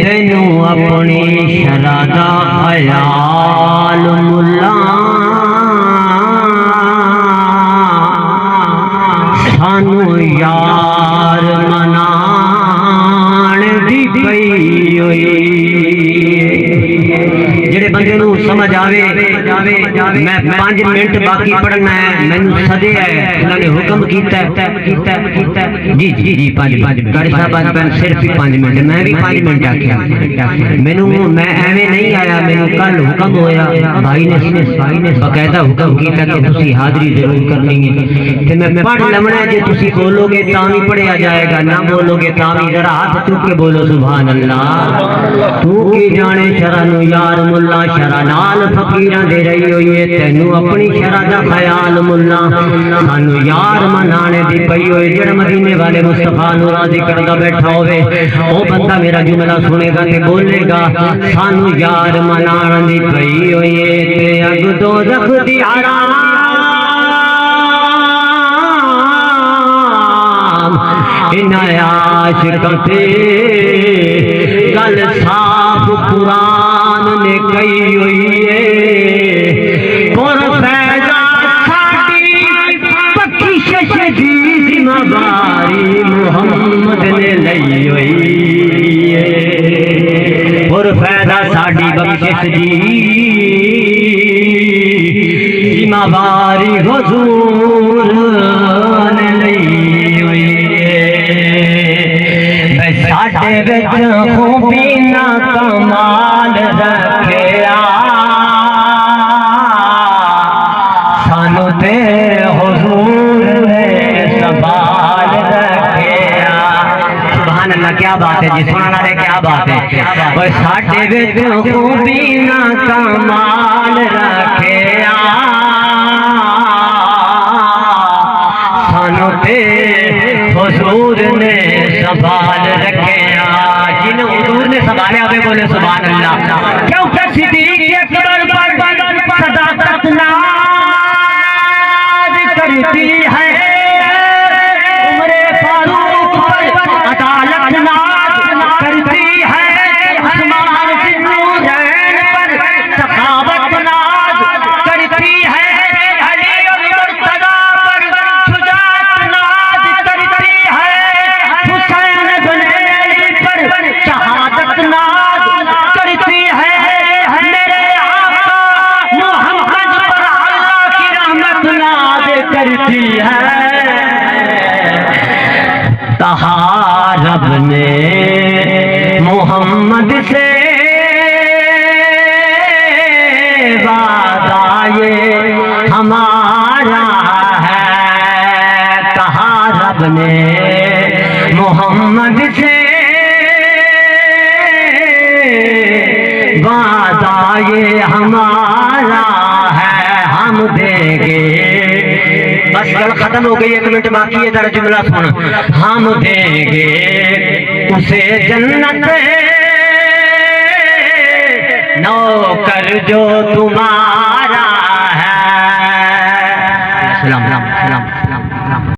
تینو اپنی شرع دا خیال ملا سانو یار منان دی پئی ہوئی جڑے بندے نو سمجھ آوے میں 5 منٹ باقی پڑھنا ہے مینوں سدے ہے انہوں نے حکم کیتا جی 5 گاڑی صاحب آج پہن صرف 5 منٹ میں بھی 5 منٹ آکھیا مینوں میں ایویں نہیں آیا مینوں کل حکم ہویا بھائی نے باقاعدہ حکم کیتا کہ تسی حاضری ضرور کرنی ہے تے میں پڑھ لمنا ہے جے تسی بولو گے تاں بھی پڑھیا جائے گا نہ بولو گے تاں بھی ذرا ہاتھ چوک کے بولو سبحان اللہ تو کی جانے شرع نو یار ملا شرع نال فقیراں دے رہی ہوئی ہے تینوں اپنی شرع دا خیال ملا سانو یار منانے دی پئی ہوئے جڑا مدینے والے مصطفیٰ نو راضی کردا بیٹھا ہوئے او بندہ میرا جملہ سنے گا تے بولے گا سانو یار منان دی پئی ہوئی ہے تے اگ دوزخ دی حرام ان عاشقاں تے گل صاف قرآن نے کہی ہوئی ہے پر فیضا ساڈی پکی شش دی ذمہ داری محمد نے لئی ہوئی ہے پر فیضا ساڈی بخشش دی ذمہ داری حضور نے لئی ہوئی ہے ساڈے وچ خوبی نہ کمال رکھیا سانو تے حضور نے سنبھال رکھیا سبحان اللہ کیا بات ہے جی سنانا رہے کیا بات ہے وہ ساڈے وچ خوبی نہ کمال رکھیا سانو تے حضور نے سنبھال رکھیا جن حضور نے سنبھالے آبے بولے سبحان اللہ کیونکہ صدیق اکبر پر صداقت ناز کرتی ہے عمر فاروق پر عدالت ناز کرتی ہے عثمان ذوالنورین پر سخاوت ناز کرتی ہے علی اور مرتضیٰ پر شجاعت ناز کرتی ہے حسین بن علی پر شہادت ناز کرتی ہے میرے آقا محمد پر اللہ کی رحمت ناز کرتی ہے کہا رب نے محمد سے وعدہ یہ ہمارا ہے کہا رب نے محمد سے وعدہ یہ ہمارا ہے ہم دیں گے بس گل ختم ہو گئی 1 منٹ باقی ہے ذرا جملہ سن ہم دیں گے اسے جنت نوکر جو تمہارا